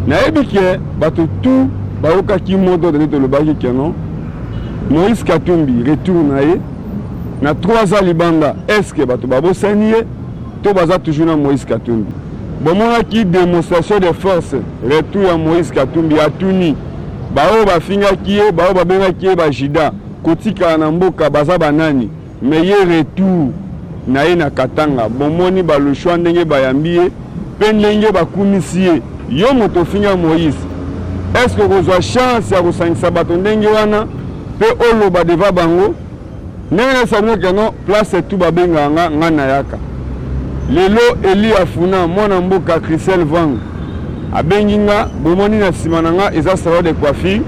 nayebi ke bato tout bayokaki moto de tolobaki ke non Moïse Katumbi retour na ye na 3 ans libanda est-ce que bato babosani ye to baza toujours na Moïse Katumbi bomonaki démonstration de force retour ya Moïse Katumbi atuni bao bafingaki ye bao babengaki ye bajida kotika na mboka baza banani mais ye retour na ye na Katanga bomoni baloshwa ndenge bayambi ye pe ndenge bakumisi ye yo moto finga Moïse est-ce que kozwa chance ya kosangisa bato ndenge wana pe oloba deva bango ndenge nasabuno keno place tout babenganga nga na yaka lelo Eli Afuna mwana mboka Christelle Vang abengi nga bomoni na nsima na nga eza salon de coiffure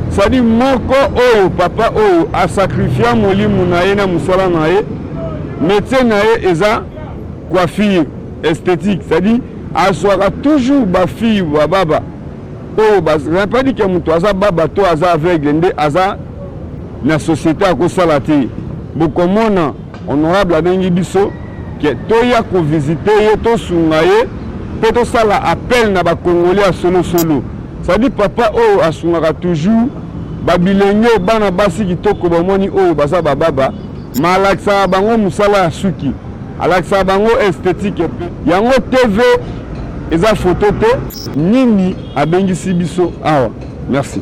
sadi moko oyo papa oyo asakrifia molimo na ye na musala na ye métier na ye eza coiffure esthétique sadi aswaka toujours bafille bababa oyo pas dit que mutu aza baba to aza aveugle nde aza na société akosala te bokomona honorable abengi biso ke toya kovisite ye tosunga ye mpe tosala appel na bakongoli ya solosolo sadi papa oyo asungaka toujours babilenge bana basi kitoko bamoni oyo baza bababa ma alakisaka bango mosala ya suki alakisaka bango esthétique pe yango tv eza photo te nini abengisi biso awa merci.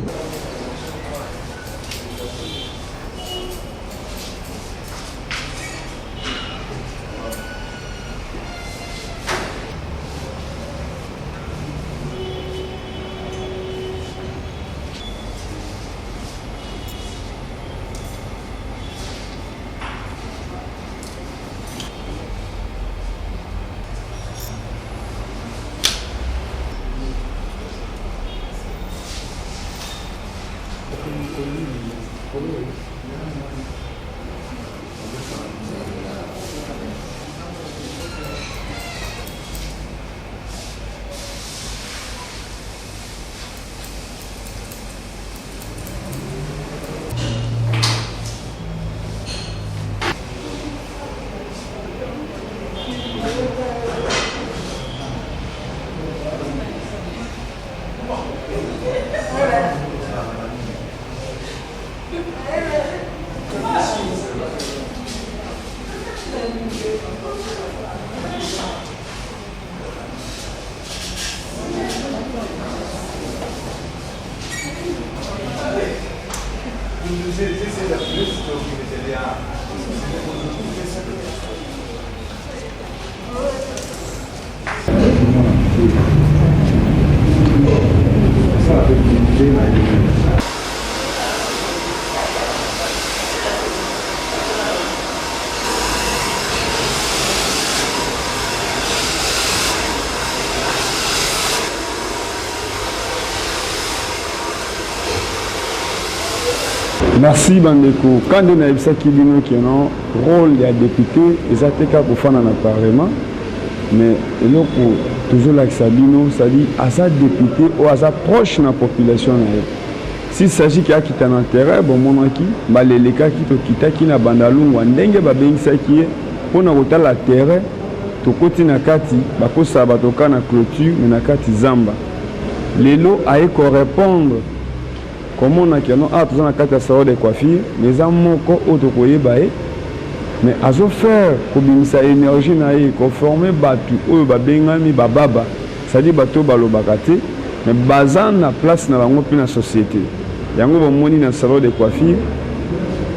Merci Bandeko. Quand on a eu ça qui dit que non, rôle il y a député, ils ont été capables de faire un appartement, mais là toujours là que Sabino, ça dit à sa député ou à sa proche de la population. S'il s'agit qu'il y a qui un intérêt, bon mon qui, bah les cas qui te quittent qui n'a bandalou ou n'engue bah bien ça qui est pour n'a pas la terre, to côté na kati, bah pour ça bah toka na clôture, mais na kati zamba. Les lots a éco répondre. Comment on a qu'il y a tout ça dans le salon de coiffure, les amants auto baé, mais à zo faire comme ça énergie naïe conformer batu ou babengami bababa, ça dit bateau balobakate, mais bazan na place na bango puis na société. Yango ba moni na salon de coiffure,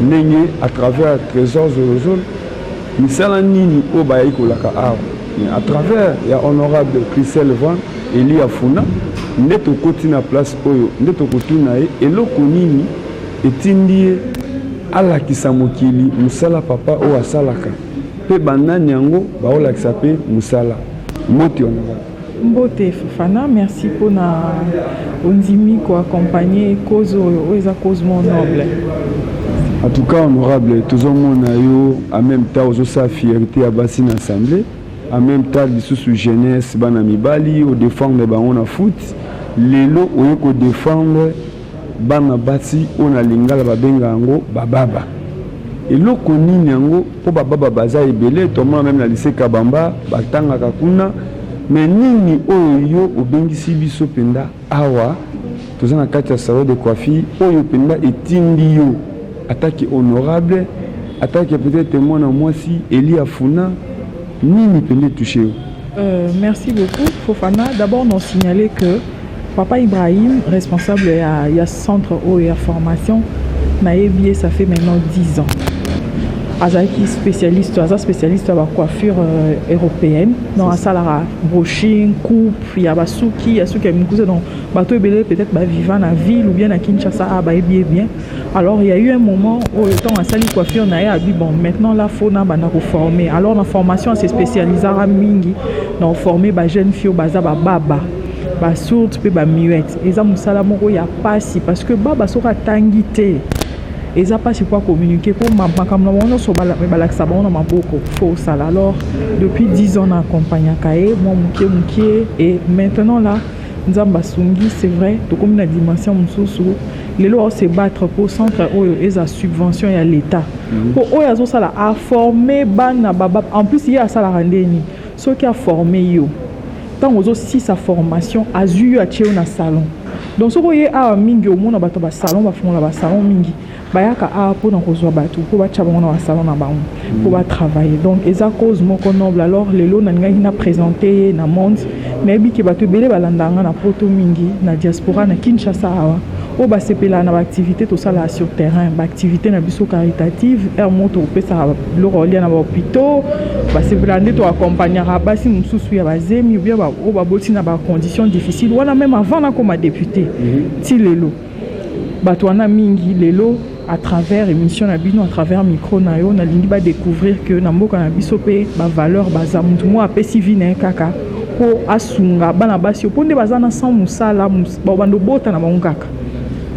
nenye à travers trésor zolozol, misala nini o baé ko laka a, mais à travers ya honorable Christelle Vang, Eli Afuna. Ndeto koti na place oyo ndeto kotuna ye eloko nini etindi ala kisamokili musala papa o asalaka pe banani yango baolakisa pe musala moti onaka Mbote Fofana, merci pour na ondimi ko accompagner cause o eza cause mon noble. En tout cas honorable tous mona yo en même temps aux sa fierté à Bassine Assemblée en même temps sous jeunesse bana mibali au défendre bango na foot lelo oyeko défendre bana basi ona lingala babenga yango bababa eloko nini yango po bababa baza ebele toma même na lycée Kabamba batanga kakuna mais nini oyo obengisi biso penda awa toza na kati ya salon de coiffure oyo penda etindi yo attaque honorable attaque peut-être mwana mwasi Eli Afuna nini penda touché yo? Merci beaucoup Fofana. D'abord nous signaler que Papa Ibrahim, responsable il y a centre OEA formation, Naébié, ça fait maintenant 10 ans. Azaki spécialiste de la coiffure européenne. Donc, ça la brushing, coupe, il y a basuki, il y a ceux qui aiment donc bateau belé peut-être vivant dans la ville ou bien à Kinshasa, bien. Alors il y a eu un moment où le temps à sali coiffure n'a dit bon maintenant là faut na bana former. Alors la formation s'est spécialisée à mingi, donc former ba jeunes filles baza ba baba. Ba sourde pe ba muette. Et ça musala moko ya pasi parce que baba sera tangité. Et ça passe pour communiquer pour ma comme on so balaksa ba on ma beaucoup faux ça. Alors depuis 10 ans on accompagne Kaé, moi mukie et maintenant là Nzamba Sungi, c'est vrai, donc comme la dimension mususu, les lois se battre pour centre où ils ont subvention à l'État. Pour eux ils ont ça là à former bana baba. En plus il y a ça la rendez-ni. Ceux qui a formé yo. Tant aux aussi sa formation a eu à tirer dans salon. Donc ce qui est à mingi au monde na bato ba salon ba fond la salon mingi. Bayaka a pour dans kozwa bato pour ba tchabona na salon na ba pour ba travailler. Donc eza cause moko noble alors les lots na ngai na présenter na monde mais bi ke bato belé balandanga na poto mingi na diaspora na Kinshasa awa o ba sepela na activité tout ça là sur terrain ba activité na biso caritative er moto pesa le rôle na ba hôpitaux ba sepela ndé to accompagner basi mususu ya bazemi ou bien ba o ba boti na ba conditions difficiles wana même avant na comme député ti lelo bato wana mingi lelo à travers émission na bino à travers micro na yo na lingi ba découvrir que na mboka na biso pe ba valeur ba za mutu mo apesi vi na kaka ko asunga bana basi po nde bazana sans musala ba bando bota na bango kaka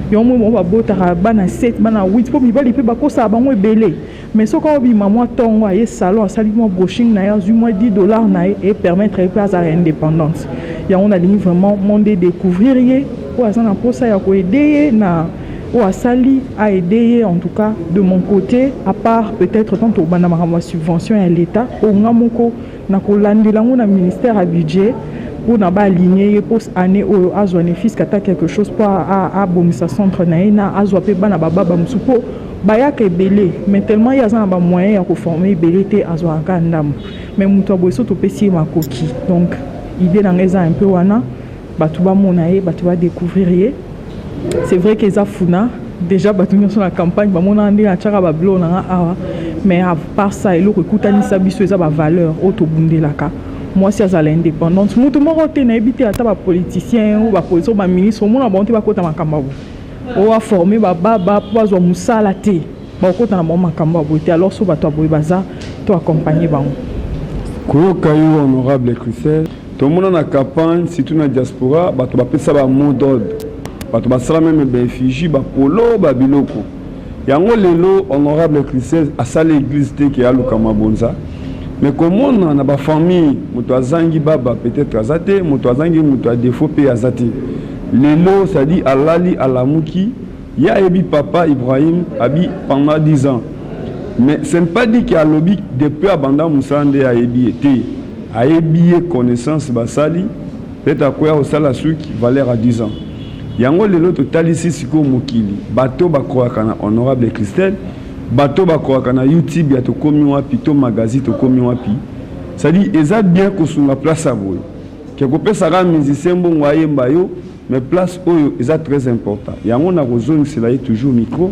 yo mo ba bota bana 7 bana 8 po mibali pe bakosa bango ebele mais ce qu'on bi maman tongo aye salon asali mo brushing na ya zu mo $10 na et permettre place à indépendance ya on a ligne vraiment monde découvrir ye ko azana po ça ya ko aider na ou à Sali a aidé en tout cas de mon côté à part peut-être tant au banama subvention à l'État au ngamoko na ko landelango na ministère à budget pour na ba aligner pour année au azone fils kata quelque chose pour à bomisa centre na azwa pe bana baba musupo baya ke belé mais tellement il y a un moyen ya ko former belé té azwa kandam mais muto boiso to pesi makoki donc idée na ngeza un peu wana batu ba monaye batu ba découvrir. C'est vrai qu'ils ont Funa déjà battu sur la campagne, mon andi a tchara ba blo na awa mais à part ça il écoute ani sabiso eza ba valeur auto bundé laka. Moi si azala indépendance, mutu moko te na ebité ata ba politicien ou ba politicien ba ministre mon abonté ba kota makamba bo. O a formé ba baba pour zo musala te. Ba kota na makamba bo te alors so ba to boy baza to accompagner bango. Ko kayo honorable Christelle, to mona na campagne surtout na diaspora ba to ba pesa ba mot d'ordre. Bato basala même effigie ba polo ba biloko yango lelo honorable Christelle asala église te ke aluka mabonza mais comment na ba famille muto azangi baba peut-être azate muto azangi muto a défaut pe azate lelo ça dit alali alamuki ya ebi papa Ibrahim abi pendant 10 ans mais ce n'est pas dit qu'il a lobby depuis abandon musande a ebi été a ebi connaissance basali peut-être à quoi au sala suki valeur à 10 ans. Yango lelo totalisi siko mokili bato bakoaka na honorable Christelle bato bakoaka na YouTube ya tokomi wapi to magazine tokomi wapi ça dit eza bien kosunga place à boy ke kopesa ka musicien bongo ayemba yo mais place oyo eza très important yango na kozoni cela est toujours micro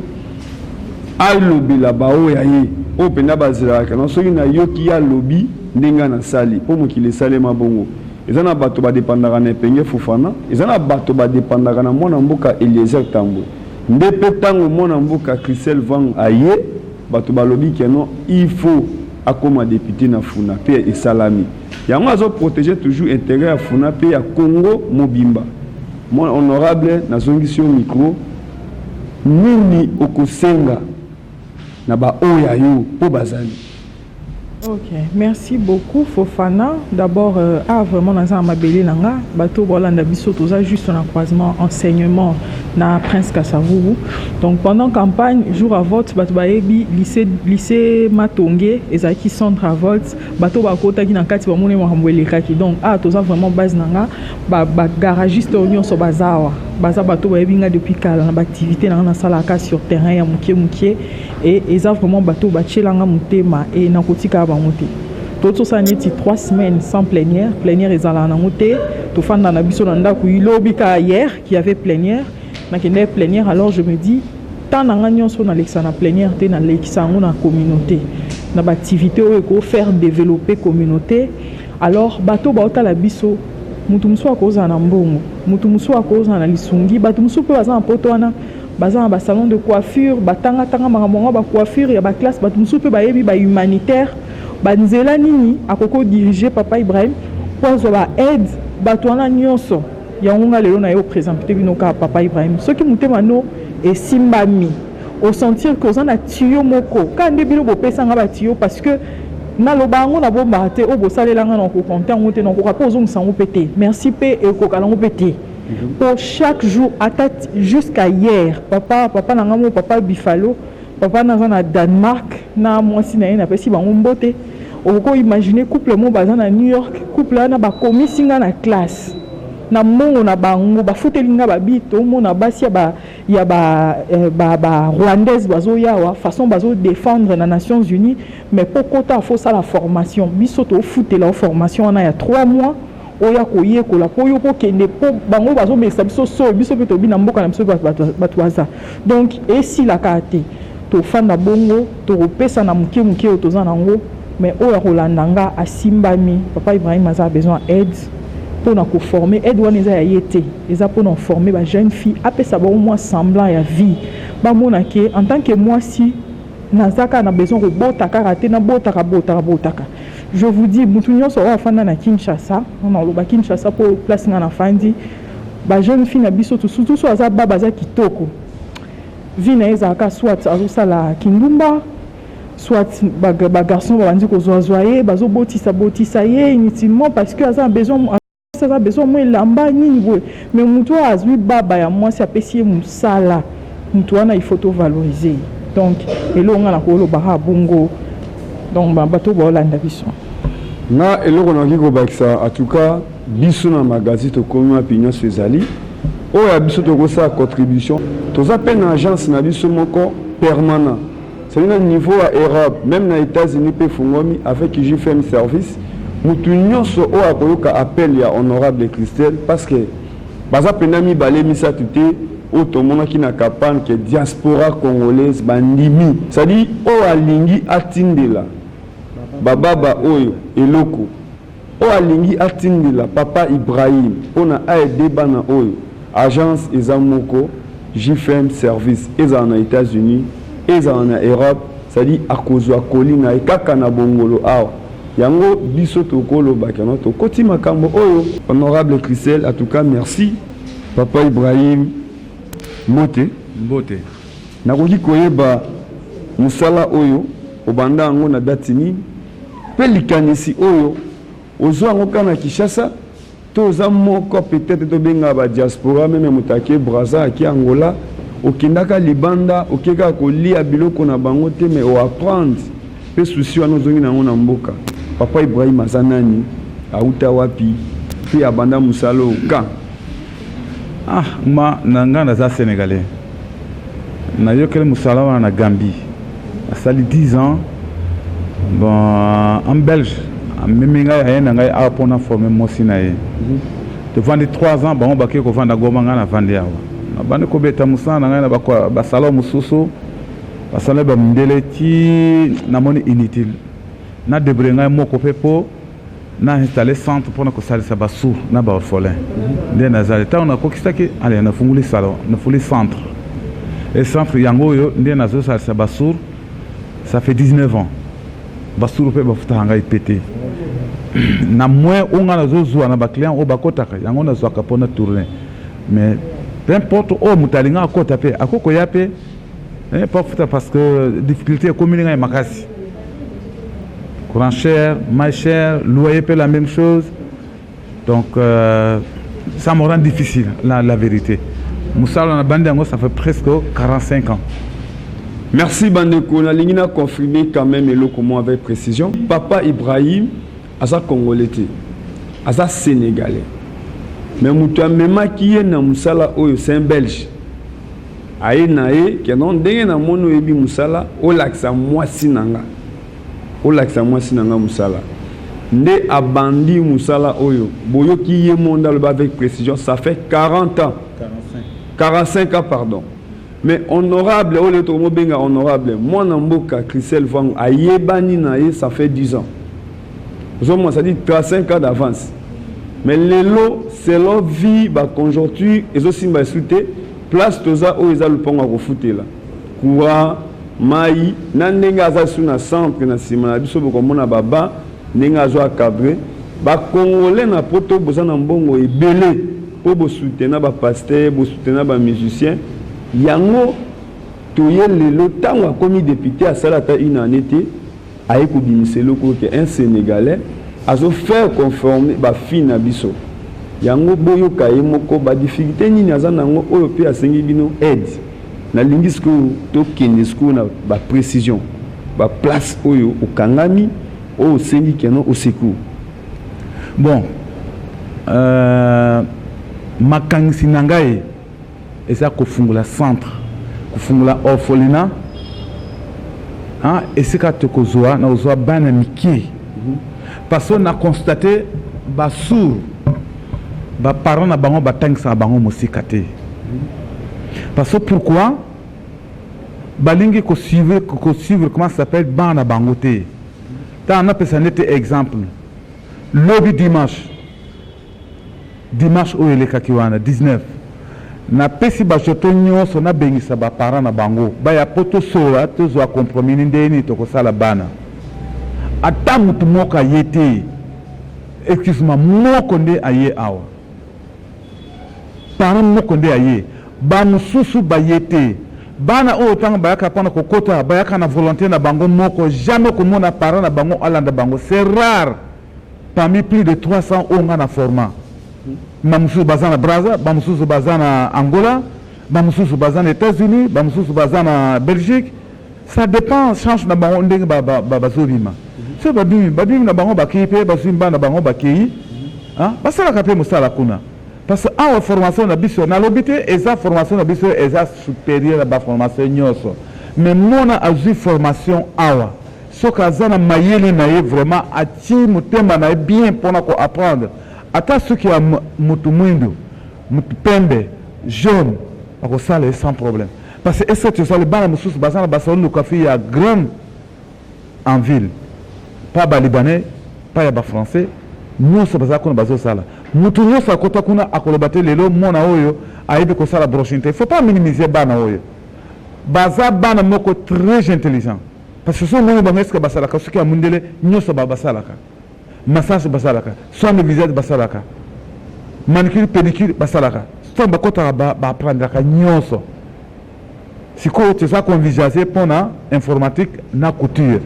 ay lobby la bao ya ye o pena bazela kana soki na yoki ya lobby ndinga na sali po mokili salema bongo. Ils ont bateau ba dépendara na Penge Fofana, ils ont bateau ba dépendara na mona mboka Eliezer Tambo. Ndepe tango mona mboka Christelle Vang aye, bateau ba lobby keno il faut akoma député na Funa pe et Salami. Yango azo protéger toujours intérêt à Funa pe ya Congo Mobimba. Mon honorable na zongisio micro nini okosenga na ba oya yo po bazali. Ok, merci beaucoup Fofana. D'abord, vraiment dans un mabélé langa, bateau bolanda biso toza juste un croisement enseignement na Prince Kasavubu. Donc pendant campagne, jour à vote, bato baebi lycée Matongé ezaki centre à vote, bato bakota ki na kati ba mone makambo elekaki. Donc toza vraiment base nanga ba garagiste union so bazawa. Baza bato baebi nga depuis kala na activité na salaka sur terrain ya mukie et eza vraiment bato bachelanga mutema et na kotika ba moté. Tout ça neti 3 semaines sans plénière ezala na moté. To fanda na biso na ndako ilobika hier qui avait plénière. Na kende plénière alors je me dis tant na nganyon so na lexa na plénière te na lexa ngo na communauté. Na ba activité o ko faire développer communauté. Alors bato ba ota la biso mutu muso akoza na mbongo, mutu muso akoza na lisungi, bato muso pe baza na poto wana baza na ba salon de coiffure, batanga makambo ba coiffure ya ba classe, bato muso pe ba yebi ba humanitaire. Banzela nini akoko diriger papa Ibrahim pour ba aide bato wana nyonso yango nga lelo na yo présenter binoka papa Ibrahim soki mutema no et simbami au sentir que ozana tiyo moko kande bino bopesa nga ba tiyo parce que na lobango na bomba te o bosalela nga na ko compter ngote na ko kapozo nsango pété merci pe e ko kalango pété pour chaque jour atat jusqu'à hier papa na ngamo papa Bifalo papa na Danemark na mwasi na ye na pesi bango mbote oko imaginer couple mo baza na New York couple na ba komisi nga na classe na mongo na bango ba futelinga ba bito mo na basi ya ba rwandaise bazo yawa façon bazo défendre na Nations Unies mais pokota faut ça la formation biso to futela formation na ya 3 mois oya koye kola poyo po kende po bango bazo mesa biso so biso pe to bina mboka na biso batwaza donc et si la kate to fanda bongo to pesa na muke otoza nango mais oya kolandanga asimbami papa Ibrahim aza besoin aide pour na ko former aide wana eza ya yete eza pour na former ba jeune fille apesa ba au moins semblant ya vie ba mona ke en tant que moi si nazaka na besoin ko botaka raté na botaka je vous dis mutu nyonso wa fanda na Kinshasa on loba Kinshasa pour place na fandi ba jeune fille na biso surtout so aza baba za kitoko vie na ezaka soit azosala kindumba soit ba garçon bandi ko zoazoyer bazo botisa ye inutilement parce que aza besoin moi lamba nini boye mais mutu azwi baba ya moi si apesi musala mutu wana il faut to valoriser donc elonga na ko loba bongo donc bato ba olanda biso na eloko na kiko bakisa en tout cas biso na magazine to komi opinion sezali oya biso to ko sa contribution toza pe na agence na biso moko permanent c'est un niveau à Europe même na États-Unis pe fungomi avec qui j'ai fait un service mutu nyonso o akoyoka appel ya honorable Christelle parce que baza penami balé misa tuté o tomona ki na kapane que diaspora congolaise bandimi ça dit o alingi atindela bababa oyo eloko o alingi atindela papa Ibrahim ona aide bana oyo agence ezamoko JFM service eza na États-Unis eza na Europe ça dit akozwa kolina ekaka na bongolo awa yango biso tokolo bakana to koti makambo oyo honorable Christelle en tout cas merci papa Ibrahim mbote nakoki koyeba musala oyo obanda yango na datini pe likanisi oyo ozwa yango kana Kinshasa toza moko peut-être to benga ba diaspora même mutake Brazza ki Angola okendaka libanda okeka kolia biloko na bango te mais o apprendre pe souci wana zongi nango na mboka papa Ibrahim azanani auta wapi pe abanda musalo ka ma nanga za sénégalais na yokele musala wana na Gambie asali 10 ans bon en belge même ngai na ngai a pona former mosinaye te vendre 3 ans bon baké ko vanda goma nga na vande yawa na bande ko beta musana ngai na bakwa basalo mususu basalo ba mindele ti na moni inutile na debre ngai moko pepo na installer centre pour na ko salisa basu na ba orphelin de nazale ta on a kokisaki allez na funguli salon na fuli centre et centre yango yo de nazo salisa basu ça fait 19 ans basuru pe bafuta ngai pété na moins on a zozo na ba client o bakotaka yango na zwaka pona tourner mais peu importe o mutalinga akota pe akoko ya pe pas futa parce que difficulté communinga makasi courant cher, moins cher, loyer pas la même chose. Donc ça me rend difficile la vérité. Moussala na bande ça fait presque 45 ans. Merci Bandeko, na lingina confirmé quand même et comment avec précision. Papa Ibrahim, asa Congolais, asa Sénégalais. Mais mutu amema qui est na Moussala oyo c'est un Belge. Aye nae que non ndenge na mono ebi Moussala o laksa mwasi nanga. O laksa mwasi nanga Moussala. Nde abandi Moussala oyo boyo qui ye monda le avec précision, ça fait 40 ans. 45 ans pardon. Mais honorable, honorable, moi Namboka, Christelle Vang, Ayebani Naye, ça fait 10 ans. Moi, ça dit 35 ans d'avance. Mais les lots, c'est leur vie, la conjoncture, et aussi ma soute, place toza où ils ont le pont à refouter là. Koura, Maï, Nanenga Zasuna centre, na Simana, Biso Bokomona Baba, Nenga Zoa Cabré, ba Congolais na poto, Bozana Mbongo et Belé, pour soutenir ba pasteur, pour soutenir ba musicien. Yango toye lelo tango a commis député à salata une année a écouté un Sénégalais a faire conformer ba fina biso yango boyo kaye moko ba difficulté ni nazana ngo oyo pe asengi bino aide na lingisco to kenesco na ba précision ba place oyo okangami o sengi keno au secours. Bon makangisi nangaye et ça kofungula centre kofungula orphelinat hein et c'est ka tokozoa na ozoa bana miki parce qu'on a constaté ba sourd ba parents na bango batangisa bango mosikate parce que pourquoi balingi ko suivre comment ça s'appelle bana bango te ta na pesa nete exemple lobby dimanche oyo elekaki wana 19 na pesi bachoto nyonso na bengisa ba parents na bango ba ya poto sola tozwa compromis ndeni to kosala bana ata mutu moko ayete excuse-moi moko nde aye awa parents moko nde aye ba mususu bayete bana oyo tanga bayaka pona kokota bayaka na volonté na bango moko jamais komona parents na bango alanda bango c'est rare parmi plus de 300 onga na format Bamususu bazana Brazza, Bamususu bazana Angola, Bamususu bazana États-Unis, Bamususu bazana Belgique. Ça dépend, change na bango ndenge bazobima. So babimi na bango bakipe, bazimba na bango bakei. Hein? Basala kape musala kuna. Parce que en formation na biso na lobité et sa formation na biso est supérieure à la formation nyoso. Mais mona azu formation awa. So kazana mayele na ye vraiment ati mutema na bien pona ko apprendre. Ata ceux qui ont mutu mwindu, mutu pembe, jaune, ça sans problème. Parce que est-ce que tu sais le bana mususu basana basalo le café ya grand en ville. Pas ba libanais, pas ya ba français, nous ça basako na bazo sala. Mutu nyo sa kota kuna akolobate lelo mona oyo aibe ko sala brochinte. Il faut pas minimiser bana oyo. Baza bana moko très intelligent. Parce que ce monde bangeska basala ka ceux qui a mundele nyo sa basala ka. Massage basalaka, soin de visage basalaka, manicure pédicure basalaka, soin bakota ba prendre ka nyonso. Si ko tu ça convigiaser pona informatique na couture.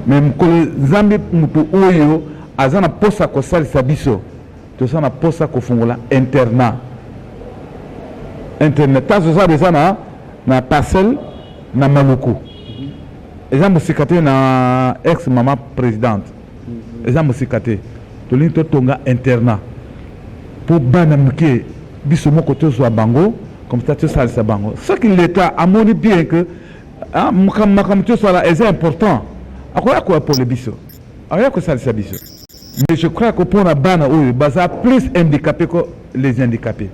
Même ko zambi mutu oyo azana posa ko salisa biso. To ça na posa ko fungola internat. Internet ta zo za na parcelle na Maluku. Exemple sikate na ex maman présidente. Eza musikate tolini to tonga internat pour bana mke biso moko tozwa bango comme ça ça bango ce que l'état a montré bien que makam to sala est important akoya ko pour le biso akoya ko ça biso mais je crois que pour na bana oyo baza plus handicapé que les handicapés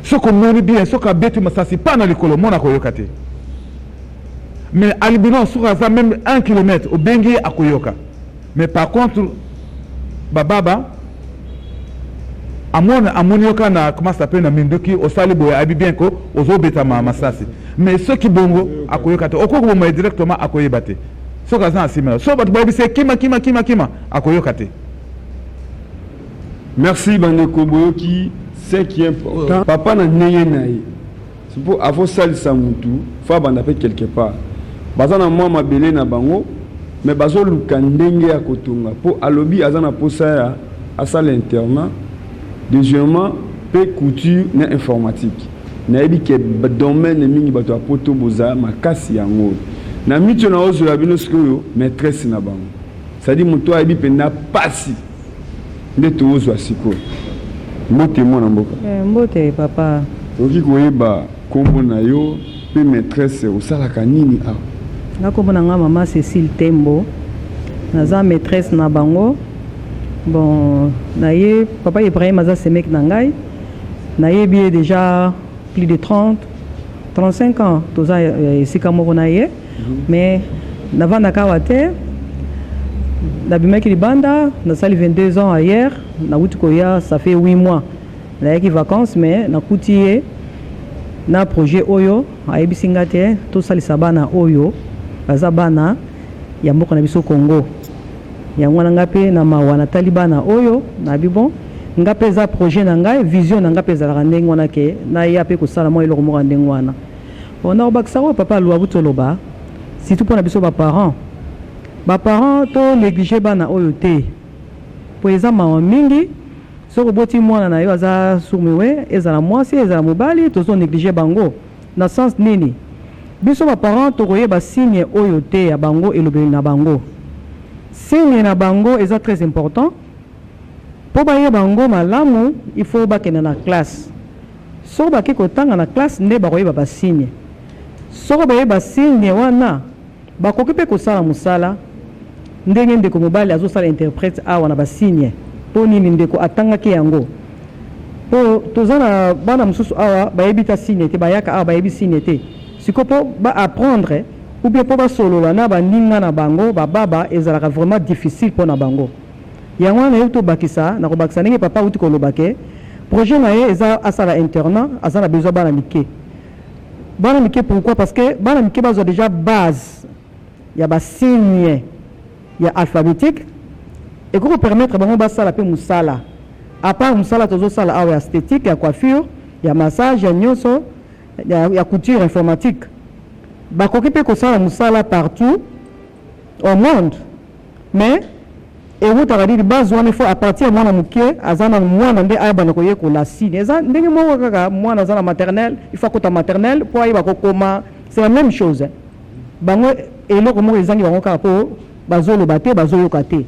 ce qu'on montre bien ce qu'a betu masasi pas na likolo mona ko yokate mais albinon sur même 1 km au bengi akoyoka. Mais par contre bababa amonioka na comment ça s'appelle na mindoki au salibo abi bien ko ozobeta masasi. Mais ceux qui bongo akoyoka te okoko mo directement akoyebate. So kaza asimela. So bat boy se kima akoyoka te. Merci Bandeko Boyoki, c'est qui est important. Papa na neye naye. C'est pour avoir salisa mutu, faut banda pe quelque part. Bazana mwa mabele na bango mais bazo luka ndenge ya kotunga po alobi azana posa ya asala internat deuxièmement pe couture na informatique nayebi ke domaine mingi bato ya poto boza makasi yango na mitio na ozo la bino sikoyo maîtresse na bango c'est-à-dire moto ayebi penda pasi nde tozwa sikoyo mbote mwana mboka mbote papa oki koyeba kombo na yo pe maîtresse osalaka nini awa nakombo na nga mama Cécile Tembo naza maîtresse na bango bon naye papa Ibrahim aza semek na ngai nayebi déjà plus de 35 ans toza esika moko na ye mais navandaka awa te nabimaki libanda nasali 22 ans ailleurs nauti koya ça fait 8 mois nayaki vacances mais nakuti ye na projet oyo ayebisi nga te tosalisa bana oyo baza bana ya mboka na biso Congo yango na nga mpe na mawa natali bana oyo nabi bon nga mpe eza projet na ngai vision na nga mpe ezalaka ndenge wana ke naya mpe kosala mwa eloko moko ndenge wana ona obakisa oyo papa alwa butoloba surtout mpo na biso baparent to néglige bana oyo te po eza mawa mingi soki oboti mwana na yo aza surmiwe ezala mwasi ezala mobali tozo néglige bango na sens nini biso baparent tokoyeba signe oyo te ya bango elobeli na bango signe na bango eza très important po bayeba bango malamu il faut bakende na classe soki bake kotanga na classe nde bakoyeba basigne soki bayeba signe wana bakoki mpe kosala mosala ndenge ndeko mobali azosala interprète awa na basigne po nini ndeko atangaki yango po toza na bana mosusu awa bayebi ta signe te bayaka awa bayebi signe te siko po baapprendre ou bien po basolola na baninga na bango bababa ezalaka vraiment difficile mpo na bango yango wana ye tobakisa na kobakisa ndenge papa uti kolobake projet na ye eza asala internat aza na besoin bana mike pourquoi parce que bana mike bazwa déjà base ya basigne ya alphabétique ekoki permettre bango basala mpe mosala à part mosala tozosala awa ya esthétique ya coiffure ya massage ya nyonso ya couture informatique bakoki mpe kosala mosala partout au monde mais ewutaka didi base wana ifo à partir ya mwana moke aza na mwana nde ayebana koyekola signe eza ndenge moko kaka mwana aza na maternelle ifo akota maternelle mpo ayeba kokoma c'est la même chose bango eloko moko ezangi bango kaka mpo bazoloba te bazoyoka te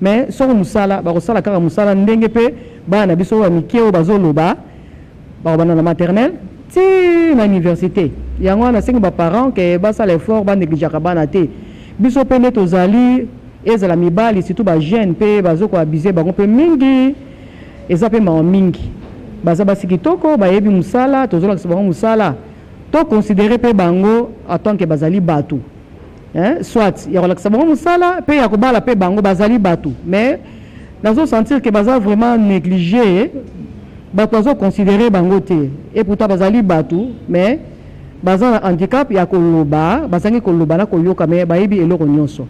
mais soki mosala bakosala kaka mosala ndenge mpe bana na biso oyo mike oyo bazoloba bakobanda na maternelle ti na université yango wana sengi baparent ke basala effort banégligeaka bana te biso mpe nde tozali ezala mibali surtout bajeune mpe bazokoabize bango mpe mingi eza mpe mawa mingi baza basi kitoko bayebi mosala tozolakisa bango mosala toconsidere mpe bango en tant que bazali bato soit ya kolakisa bango mosala mpe ya kobala mpe bango bazali bato mais nazosentir ke baza vraiment négligé bato bazoconsidere bango te et pourtant bazali bato mais baza na handicap ya koloba bazangi koloba na koyoka mais bayebi eloko nyonso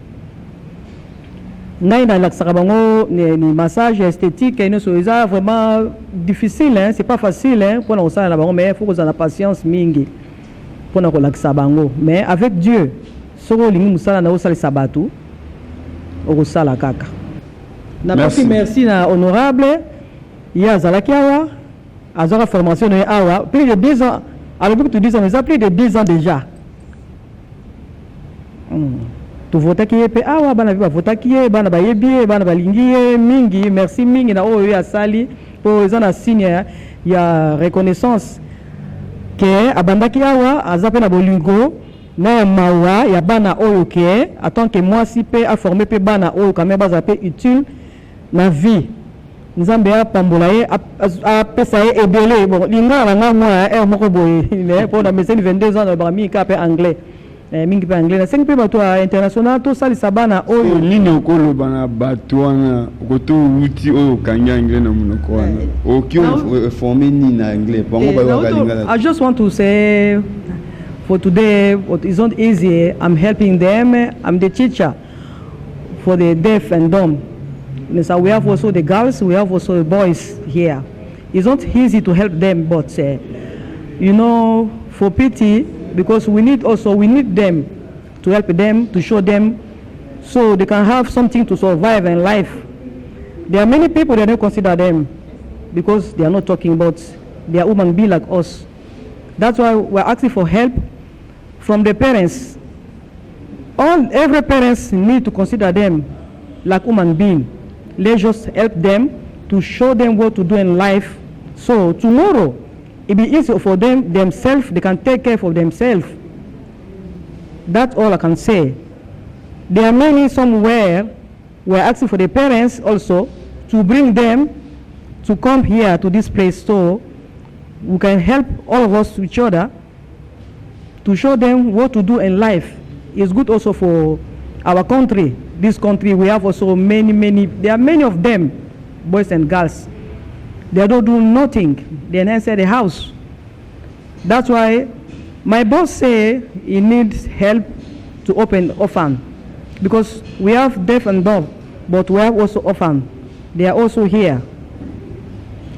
ngai nalakisaka bango ni massage esthétique nyonso eza vraiment difficile c'est pas facile mpona kosala na bango mais il faut kozala na patience mingi mpona kolakisa bango mais avec Dieu soki olingi mosala na osalisa bato okosala kaka nakosi merci na honorable ye azalaki awa azwaka formation na ye awa plus de 10 ans alobi kutu 10 ans eza plus de 10 ans déjà tovotaki ye mpe awa bana mpe bavotaki ye bana bayebi ye bana balingi ye mingi merci mingi na oyo ye asali mpo eza na signe ya reconnaissance ke abandaki awa aza mpe na bolingo na ya mawa ya bana oyo ke atanke mwasi mpe aforme mpe bana oyo kame bazala mpe utile na vie nzambe apambola ye apesa ye ebele bon lingala na nga mwa moko boye mpo na meseni 22 ans na bami ka mpe anglais mingi mpe anglais na sengi mpe bato ya international tosalisa bana oyo nini okoloba na bato wana okoto wuti oyo okangi anglais na monoko wana oki oforme nini na anglais bango bayaka lingala I just want to say for today it's not easy. I'm helping them. I'm the teacher for the deaf and dumb. So we have also the girls, we have also the boys here. It's not easy to help them, but for pity, because we need them to help them, to show them, so they can have something to survive in life. There are many people that don't consider them. because they are not talking, but they are human beings like us. That's why we're asking for help from the parents. Every parents need to consider them like human beings. Let's just help them to show them what to do in life. So tomorrow, it'll be easier for them themselves. They can take care of themselves. That's all I can say. There are many somewhere. We're asking for the parents also to bring them to come here to this place so we can help all of us each other to show them what to do in life. It's good also for our country. This country, we have also many, there are many of them, boys and girls. They don't do nothing. They're inside the house. That's why my boss say he needs help to open orphan, because we have deaf and dumb, but we have also orphan. They are also here.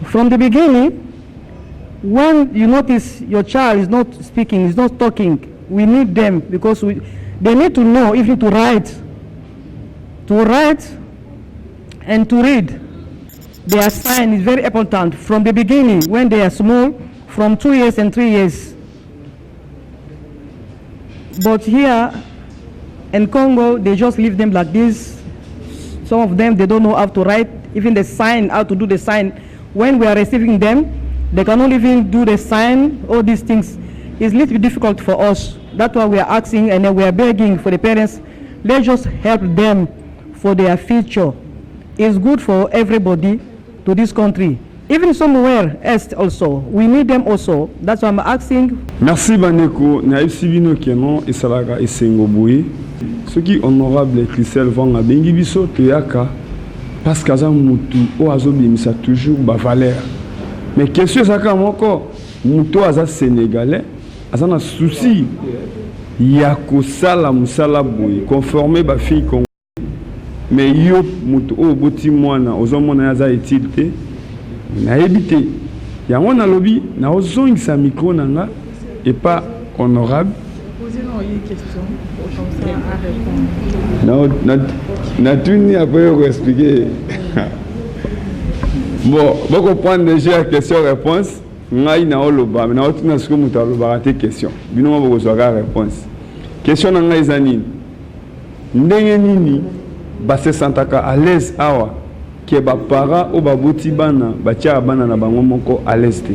From the beginning, when you notice your child is not speaking, is not talking, we need them because they need to know even to write and to read. Their sign is very important from the beginning when they are small, from 2 years and 3 years. But here in Congo, they just leave them like this. Some of them, they don't know how to write, even the sign, how to do the sign. When we are receiving them, they cannot even do the sign, all these things. It's a little bit difficult for us. That's why we are asking and then we are begging for the parents, let's just help them for their future. It's good for everybody to this country. Even somewhere else also, we need them also. That's why I'm asking. Merci Baneko, na Sibino Kenon et Salaga et Sengoboui. Ce qui honorable Christelle Vanga bengi biso toyaka parce qu'aza mutu o azobimisa toujours ba valeur. Mais question saka moko mutu aza sénégalais, aza na souci ya kosala musala boy conformer ba fille congolaise. Mais yo mutu o boti mwana ozomona aza utilité na évité. Yango na lobby na ozongisa micro nanga et pas honorable. Posez-nous une question comme ça à répondre. Non, na tuni après vous expliquer. Bon, vous comprenez déjà la question-réponse. Ngai na oloba, mais na otuna siko muta oloba raté question. Bino mo bozoka réponse. Question na ngai zani. Ndenge nini ba se sentaka à l'aise awa ke ba para o ba boti bana ba tia bana na bango moko à l'aise te.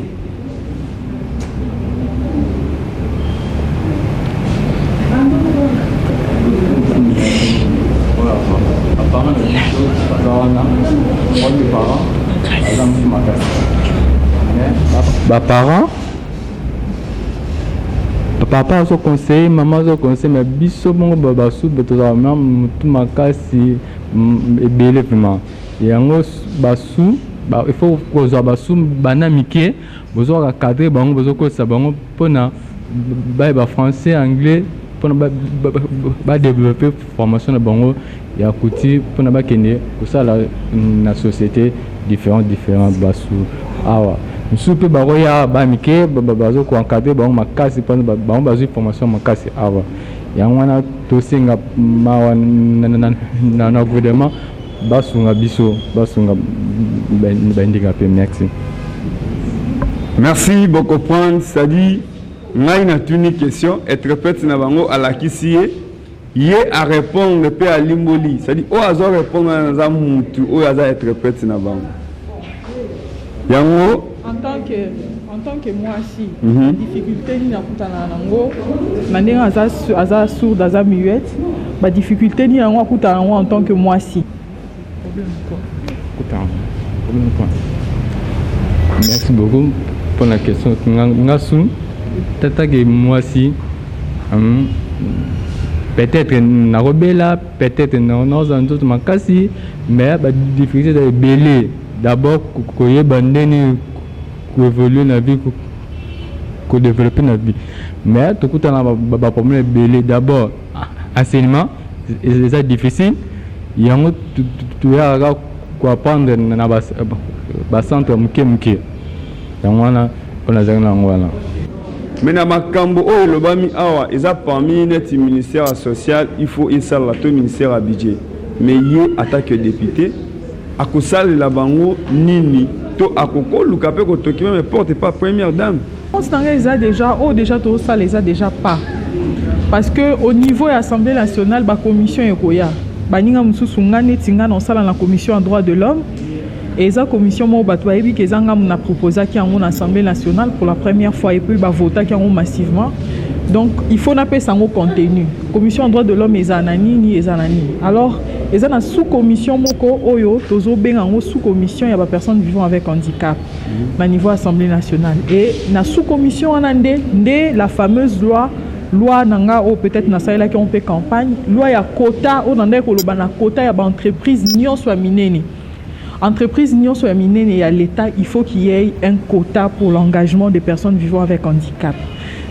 Papa a conseillé, maman a conseillé, mais biso bongo babasu betoza même tout makasi ebele vraiment. Yango basu il faut que basu bana mike bozo ka cadrer bango bozo ko sa bango pona ba français anglais pona ba développer formation na bango ya kuti pona ba kende ko ça na société différent basu awa. Soupe baroya bamike bazo ko encadrer bango makasi pona bango bazo formation makasi awa. Yangwana to singa mawa na gouvernement basunga biso basunga bendinga pe merci. Merci beaucoup prendre ça dit ngai na tuni question et répète na bango à la kisie yé à répondre pe à limboli ça dit o azo répondre na mutu o aza être répète na bango. Yango en tant que moi si difficulté ni na kutana nango mandinga aza sourde aza muette ba difficulté ni yango kutana nango en tant que moi si problème quoi. Merci beaucoup pour la question. Ngasun tata que moi si peut-être na robela peut-être dans un autre makasi mais ba difficulté de belé d'abord koye bandeni ko évoluer na vie ko développer na vie mais tout coup na ba problème belé d'abord enseignement c'est difficile yango tu ya ko apprendre na ba centre muke yango wana on a zanga ngwana. Mais na makambo o lobami awa eza parmi net ministère social il faut il sala to ministère à budget mais yé attaque député akosalela bango nini to akokoluka pe kotoki même porte pas première dame. Déjà tout ça les a déjà pas. Parce que au niveau de l'Assemblée nationale, la commission ekoya. Baninga mususu ngane tinga na sala la commission en droits de l'homme. Et la commission mo bato yebi ke zanga na proposé qui en Assemblée nationale pour la première fois et puis ba voter qui en massivement. Donc il faut n'appeler ça au contenu. Commission en droits de l'homme ezanani ni ezanani. Alors ils ont une sous-commission moko oyo tozo benga en sous-commission il y a des personnes vivant avec handicap au niveau Assemblée nationale et na sous-commission en ande la fameuse loi nanga ou peut-être na saïla qui on peut campagne loi ya quota ou nande ko loba na quota ya ba entreprise nyonso ya minene. Entreprise nyonso ya minene ya l'état il faut qu'il y ait un quota pour l'engagement des personnes vivant avec handicap.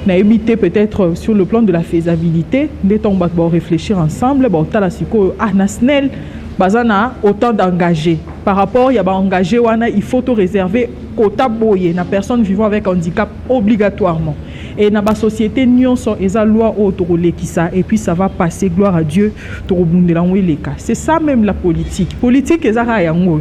Na éviter peut-être sur le plan de la faisabilité des temps on réfléchir ensemble ba otala siko nasnel bazana autant d'engagés par rapport ya ba engagé wana il faut to réserver quota boye na personne vivant avec handicap obligatoirement et na ba société nyonso eza loi autorolé qui ça et puis ça va passer gloire à Dieu to bundela ngweleka. C'est ça même la politique ezaka yango.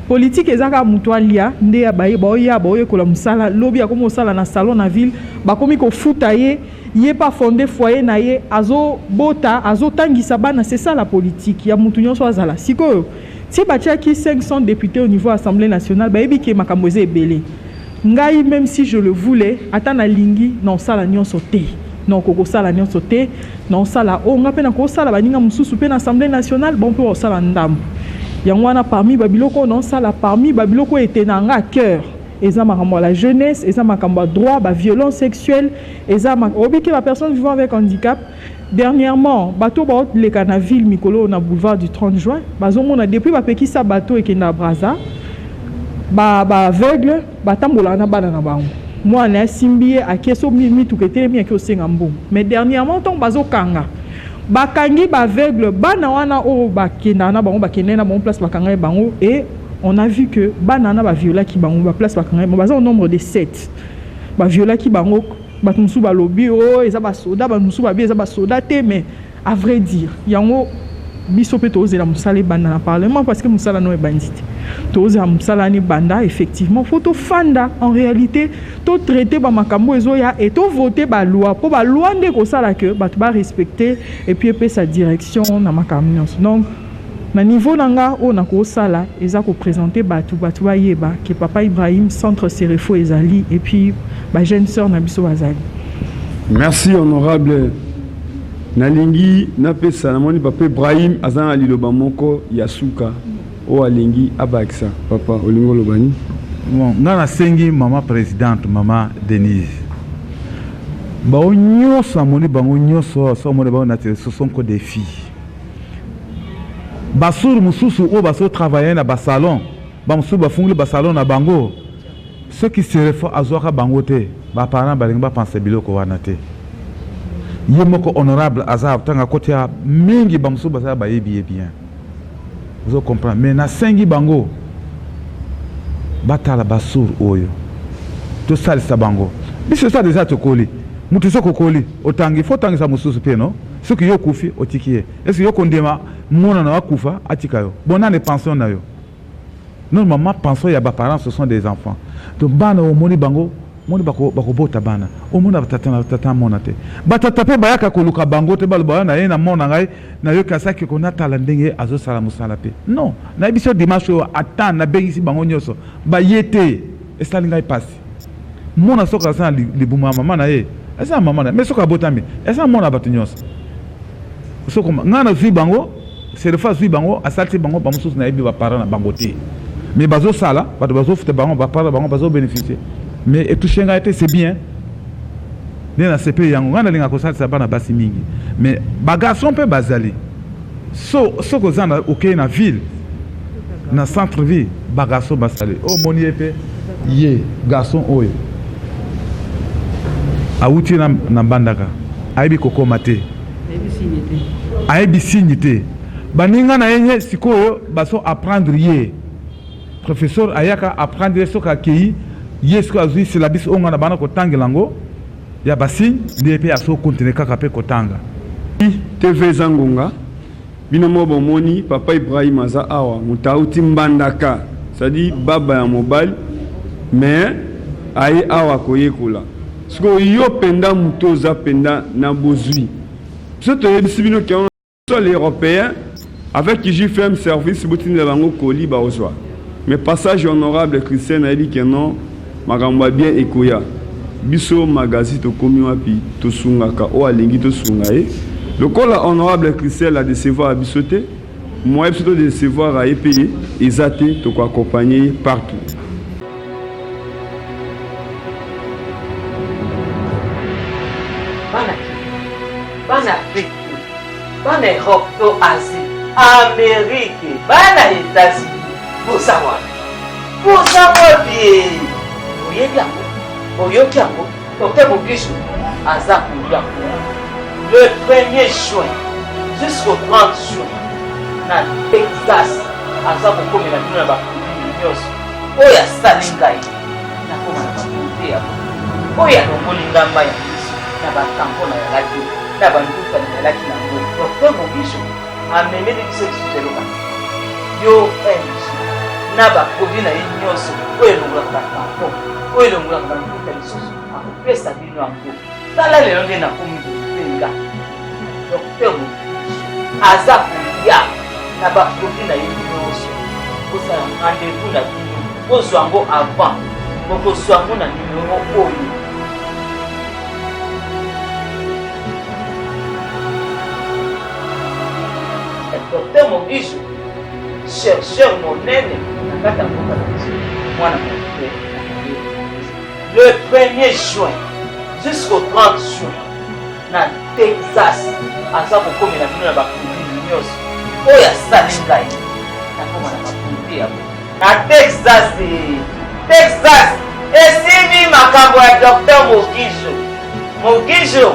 Politique ezaka mutualia nde ya baye boye ko la musala lobby ya komo sala na salon na ville ba komi ko futaye yé pas fondé foyer na ye azo bota azo tangisa bana. C'est ça la politique ya mutu nyonso azala siko ti batia ki 500 députés au niveau Assemblée nationale ba yebi ke makambo eze ebele ngai même si je le voulais atana lingi non sala nyonso te non koko sala nyonso te non sala o nga pe na ko sala baninga mususu pe na Assemblée nationale bon pe o sala ndambo yangwana parmi babiloko non sala parmi babiloko était na nga cœur eza makambo la jeunesse eza makambo droit ba violence sexuelle eza obiki la personne vivant avec handicap. Dernièrement bateau ba le kana ville mikolo na boulevard du 30 juin bazomona depuis ba peki sa bateau ekenda Braza ba aveugle batambola na bana na bango moi na simbie akeso mi tuketele mi akio senga mbom mais dernièrement ton bazo kanga bakangi ba aveugle bana wana o bakenda na bango bakenda na bon place bakanga bango et on a vu que bana na ba viola ki bango ba place bakanga ba au nombre de 7 ba viola ki bango batumsu ba lobby o eza ba soda ba musu ba bi eza ba soda te mais à vrai dire yango biso pe toze la musala banda na parlement parce que musala no e bandite toze la musala ni banda effectivement faut to fanda en réalité to traiter ba makambo ezoya et to voter ba loi pour ba loi nde ko sala que ba ba respecter et puis pe sa direction na makambo. Donc na niveau nanga o na ko sala eza ko présenter batu ba yeba que papa Ibrahim centre Serefo ezali et puis ba jeune sœur na biso azali. Merci honorable nalingi napesa na moni papa Ibrahim azana liloba moko yasuka o alingi abaksa papa olingo lobani. Bon ngana sengi mama présidente mama Denise ba onyoso amoni bango nyoso so moni ba na ce sont que des filles basur mususu o baso travailler na ba salon ba musu ba fungli ba salon na bango ceux qui se refont azoka bango te ba parents ba linga penser biloko wana te yemoko honorable azab tanga côté ya mingi ba musu ba sa ba yebi bien vous comprenez mais na sengi bango batala basur oyo to salisa bango biso ça déjà to koli mutu soko koli otangi faut tangi sa mususu pe no ce qui yo kufi otikie est-ce que yo kondema mona na wakufa atika yo bona ne pension na yo normalement pension ya ba parents ce sont des enfants donc bana o moni bango moni bako bota bana o mona tata mona te batata pe bayaka koluka bango te balo na ye na mona ngai na yo kasaki ko natala ndenge azo sala musala pe non na biso dimanche ata na bengisi bango nyoso ba yete esali ngai passe mona soka sa libuma mama na ye esa mama na mais soka botami esa mona batu nyoso soko ngana zui bango c'est le phase zui bango asalti bango ba mususu na yebi ba parents na bango te mais bazo sala bazo fute bango ba parents bango bazo bénéficier mais et toucher ngai te c'est bien ne na CP yango ngana linga ko salisa bana basi mingi mais ba garçon pe bazali soko zana OK na ville na centre ville ba garçon basali o moni epe ye garçon oyo awuti na bandaka aibi kokoma te aibi signité baninga na yenye sikoyo baso apprendre ye professeur ayaka apprendre soka kei yesko azui syllabus onga na bana ko tangelango ya basi ndiepe aso continuer kaka pe kotanga TV Zangonga bino mo bomoni papa Ibrahim aza awa mutauti mbandaka c'est-à-dire baba ya mobali mais aye awa koyekola siko yo penda mutoza penda na bozui so to yebisi bino ke on soit les européens avec qui j'ai fait un service botini la bango koli ba ozwa mais passage honorable Christian a dit que non makambo bien ekoya biso magazi to komi wapi to sungaka o alingi to sungae lokola honorable Christian la décevoir bisoté moi plutôt de décevoir à payer ezate to ko accompagner partout. Bana Afrique, bana Europe, to Asie, Amérique, bana États-Unis, pour savoir bien. Oyebiango, Dr. Mogishu, Aza Kouyakou, le 1er juin jusqu'au 30 juin, dans Texas, Aza Koukoumi na bino na bakudi nyonso, oya salingai, na koma na bakudi ya oya nokolinga maya na batampo na yalaki, na banduka na yalaki na ngo. Dr. Mogishu, amemeli biso lisusu yo MJ, na bakudi na ye nyonso, oyo elongolaka batampo, oyo elongolaka banduka lisusu, akopesa bino yango. Tala lelo nde nakomi kopenga. Dr. Mogishu, aza kolia na bakudi na ye nyonso, kosala rendez-vous na bino, kozwa yango avant, bokozwa yango na numero oyo. Dr. Mogishu, chercheur monene na kata mboka na biso, mwana moke le 1er juin jusqu'au 30 juin na Texas, aza kokomela bino na bakudi nyonso oyo asali ngai nakoma na bakudi yabo na Texas. Esimi makambo ya Dr. Mogishu.